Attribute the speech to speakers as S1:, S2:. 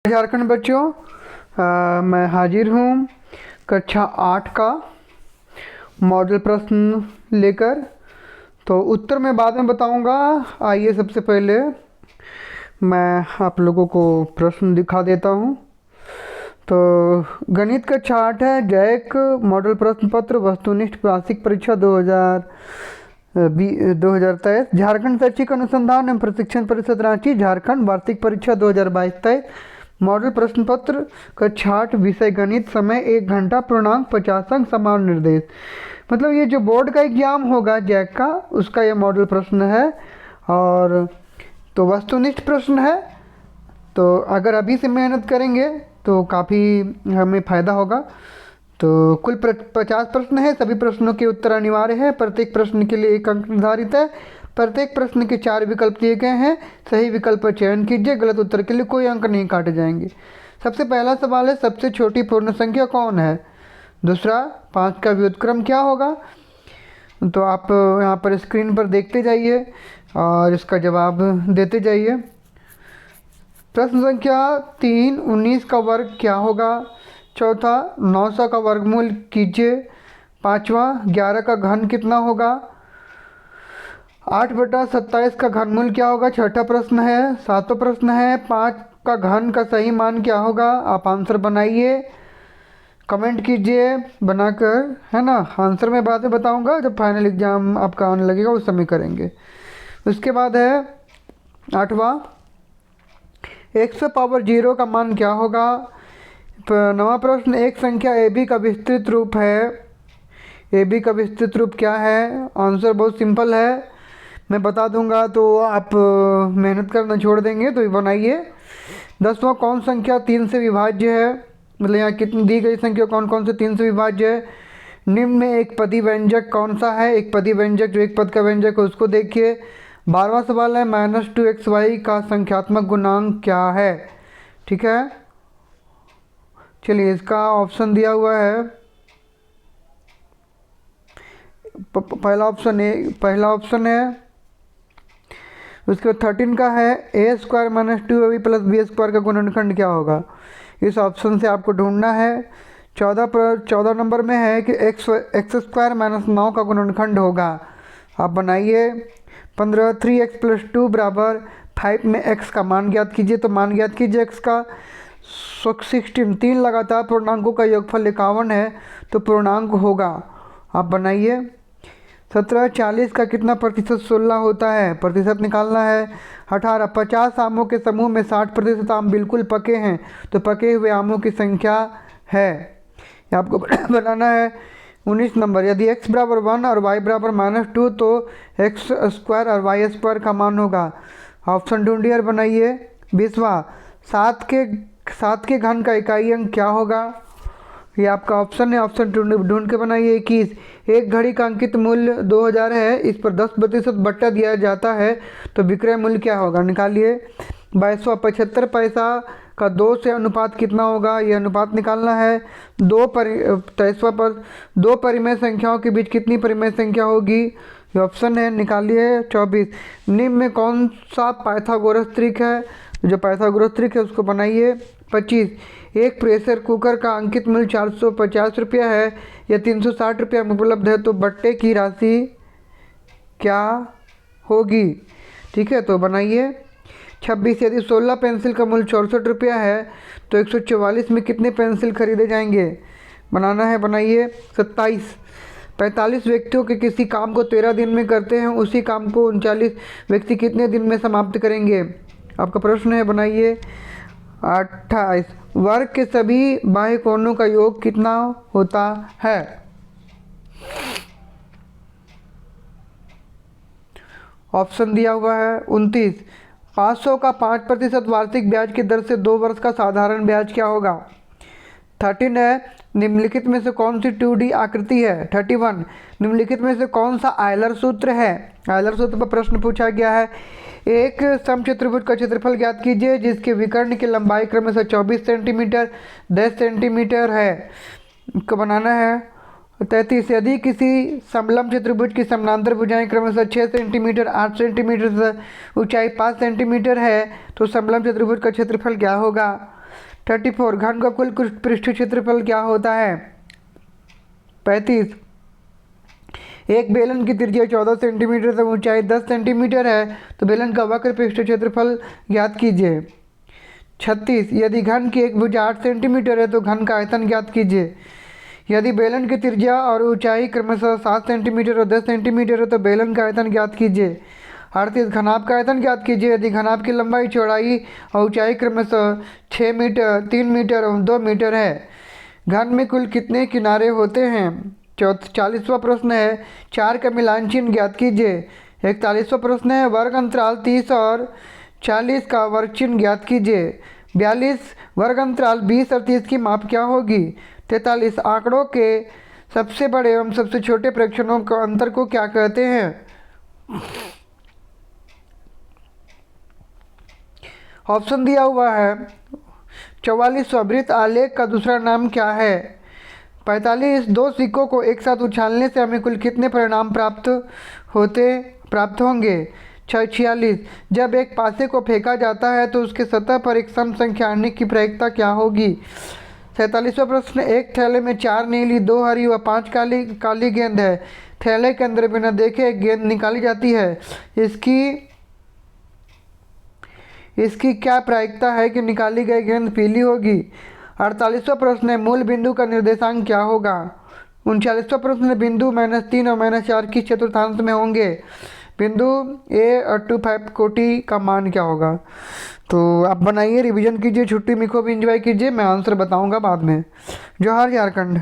S1: झारखंड बच्चों, मैं हाजिर हूँ कक्षा 8 का मॉडल प्रश्न लेकर। तो उत्तर मैं बाद में बताऊंगा। आइए सबसे पहले मैं आप लोगों को प्रश्न दिखा देता हूँ। तो गणित कक्षा 8 है, जैक मॉडल प्रश्न पत्र वस्तुनिष्ठ वार्षिक परीक्षा 2023 झारखंड शैक्षिक अनुसंधान एवं प्रशिक्षण परिषद रांची झारखंड वार्षिक परीक्षा 2022-23 मॉडल प्रश्न पत्र कक्षा 8 विषय गणित, समय 1 घंटा, पूर्णांक 50 अंक, समान निर्देश। मतलब ये जो बोर्ड का एग्जाम होगा जैक का, उसका ये मॉडल प्रश्न है और तो वस्तुनिष्ठ प्रश्न है। तो अगर अभी से मेहनत करेंगे तो काफ़ी हमें फ़ायदा होगा। तो कुल 50 प्रश्न है, सभी प्रश्नों के उत्तर अनिवार्य है। प्रत्येक प्रश्न के लिए 1 अंक निर्धारित है। प्रत्येक प्रश्न के 4 विकल्प दिए गए हैं, सही विकल्प पर चयन कीजिए। गलत उत्तर के लिए कोई अंक नहीं काटे जाएंगे। सबसे पहला सवाल है, सबसे छोटी पूर्ण संख्या कौन है? दूसरा, 5 का व्युत्क्रम क्या होगा? तो आप यहाँ पर स्क्रीन पर देखते जाइए और इसका जवाब देते जाइए। प्रश्न संख्या 3, 19 का वर्ग क्या होगा? चौथा, 900 का वर्गमूल कीजिए। पाँचवा, 11 का घन कितना होगा? 8/27 का घनमूल क्या होगा? छठा प्रश्न है। सातवां प्रश्न है, 5 का घन का सही मान क्या होगा? आप आंसर बनाइए, कमेंट कीजिए बनाकर, है ना। आंसर मैं बाद में बताऊंगा, जब फाइनल एग्जाम आपका आने लगेगा उस समय करेंगे। उसके बाद है 8वां, 100 का मान क्या होगा? 9वां प्रश्न, एक संख्या ए बी का विस्तृत रूप है। ए बी का विस्तृत रूप क्या है? आंसर बहुत सिंपल है, मैं बता दूंगा तो आप मेहनत करना छोड़ देंगे, तो बनाइए। 10वां, कौन संख्या 3 से विभाज्य है? मतलब यहाँ कितनी दी गई संख्या कौन कौन से 3 से विभाज्य है? निम्न में एक पदी व्यंजक कौन सा है? एक पदी व्यंजक जो एक पद का व्यंजक है उसको देखिए। 12वां सवाल है, -2xy का संख्यात्मक गुणांक क्या है? ठीक है, चलिए इसका ऑप्शन दिया हुआ है। पहला ऑप्शन है। उसके बाद 13 का है, a² - 2ab + b² का गुणनखंड क्या होगा? इस ऑप्शन से आपको ढूंढना है। 14 नंबर में है कि x² - 9 का गुणनखंड होगा, आप बनाइए। 15, 3x + 2 = 5 में x का मान ज्ञात कीजिए। तो मान ज्ञात कीजिए x का। 16, 3 लगातार पूर्णांकों का योगफल 51 है, तो पूर्णांक होगा, आप बनाइए। 17, 40 का कितना प्रतिशत 16 होता है? प्रतिशत निकालना है। 18, 50 आमों के समूह में 60% आम बिल्कुल पके हैं, तो पके हुए आमों की संख्या है, ये आपको बनाना है। 19 नंबर, यदि x = 1 और y = -2 तो x² और y² का मान होगा, ऑप्शन ढूंढिए और बनाइए। 20वां, 7 के घन का इकाई अंक क्या होगा? ये आपका ऑप्शन है, ऑप्शन ढूंढ के बनाइए। 21, एक घड़ी का अंकित मूल्य 2000 है, इस पर 10% बट्टा दिया जाता है, तो विक्रय मूल्य क्या होगा? निकालिए। 22वां, 75 पैसा का 2 से अनुपात कितना होगा? ये अनुपात निकालना है। 23वां पर 2 परिमेय संख्याओं के बीच कितनी परिमेय संख्या होगी? ये ऑप्शन है, निकालिए। 24, निम्न में कौन सा पाइथागोरस त्रिक है? जो पाइथागोरस त्रिक है उसको बनाइए। 25, एक प्रेशर कुकर का अंकित मूल्य 450 रुपया है या 360 रुपया में उपलब्ध है, तो बट्टे की राशि क्या होगी? ठीक है, तो बनाइए। 26, यदि 16 पेंसिल का मूल्य 64 रुपया है तो 144 में कितने पेंसिल खरीदे जाएंगे? बनाना है, बनाइए। 27, 45 व्यक्तियों के किसी काम को 13 दिन में करते हैं, उसी काम को 39 व्यक्ति कितने दिन में समाप्त करेंगे? आपका प्रश्न है, बनाइए। 28, वर्ग के सभी बाह्य कोणों का योग कितना होता है? ऑप्शन दिया हुआ है। 29, 500 का 5% वार्षिक ब्याज की दर से 2 वर्ष का साधारण ब्याज क्या होगा? 13 है, निम्नलिखित में से कौन सी 2D आकृति है? 31, निम्नलिखित में से कौन सा आयलर सूत्र है? आयलर सूत्र पर प्रश्न पूछा गया है। एक समचतुर्भुज का क्षेत्रफल ज्ञात कीजिए जिसके विकर्ण की लंबाई क्रमशः 24 सेंटीमीटर, 10 सेंटीमीटर है, इसको बनाना है। 33, यदि किसी समलंब चतुर्भुज की समानांतर भुजाएं क्रमशः 6 सेंटीमीटर, 8 सेंटीमीटर, ऊंचाई 5 सेंटीमीटर है, तो समलंब चतुर्भुज का क्षेत्रफल क्या होगा? 34 घन का कुल पृष्ठ क्षेत्रफल क्या होता है? 35 एक बेलन की त्रिज्या 14 सेंटीमीटर तथा ऊंचाई 10 सेंटीमीटर है तो बेलन का वक्र पृष्ठ क्षेत्रफल ज्ञात कीजिए। 36 यदि घन की एक भुजा 8 सेंटीमीटर है तो घन का आयतन ज्ञात कीजिए। यदि बेलन की त्रिज्या और ऊंचाई क्रमशः 7 सेंटीमीटर और 10 सेंटीमीटर है तो बेलन का आयतन ज्ञात कीजिए। 38 घनाभ का आयतन ज्ञात कीजिए। यदि घनाभ की लंबाई, चौड़ाई और ऊंचाई क्रमशः 6 मीटर, 3 मीटर और 2 मीटर है। घन में कुल कितने किनारे होते हैं? 40वां प्रश्न है 4 का मिलान चिन्ह ज्ञात कीजिए। 41वां प्रश्न है वर्ग अंतराल 30 और 40 का वर्ग चिन्ह ज्ञात कीजिए। 42 वर्ग अंतराल 20 और 30 की माप क्या होगी? 43 आंकड़ों के सबसे बड़े एवं सबसे छोटे प्रेक्षणों का अंतर को क्या कहते हैं? ऑप्शन दिया हुआ है 44 वृत्त आलेख का दूसरा नाम क्या है? 45 दो सिक्कों को एक साथ उछालने से हमें कुल कितने परिणाम प्राप्त होंगे? 46 जब एक पासे को फेंका जाता है तो उसके सतह पर एक सम संख्या आने की प्रायिकता क्या होगी? 47वां प्रश्न एक थैले में 4 नीली, 2 हरी व 5 काली गेंद है। थैले के अंदर बिना देखे एक गेंद निकाली जाती है, इसकी क्या प्रायिकता है कि निकाली गई गेंद पीली होगी? 48वां प्रश्न है मूल बिंदु का निर्देशांक क्या होगा? 39वां प्रश्न है बिंदु -3 और -4 किस चतुर्थांश में होंगे? बिंदु ए और 2-5 कोटि का मान क्या होगा? तो आप बनाइए, रिवीजन कीजिए, छुट्टी में खूब एंजॉय कीजिए। मैं आंसर बताऊंगा बाद में। जोहार झारखंड।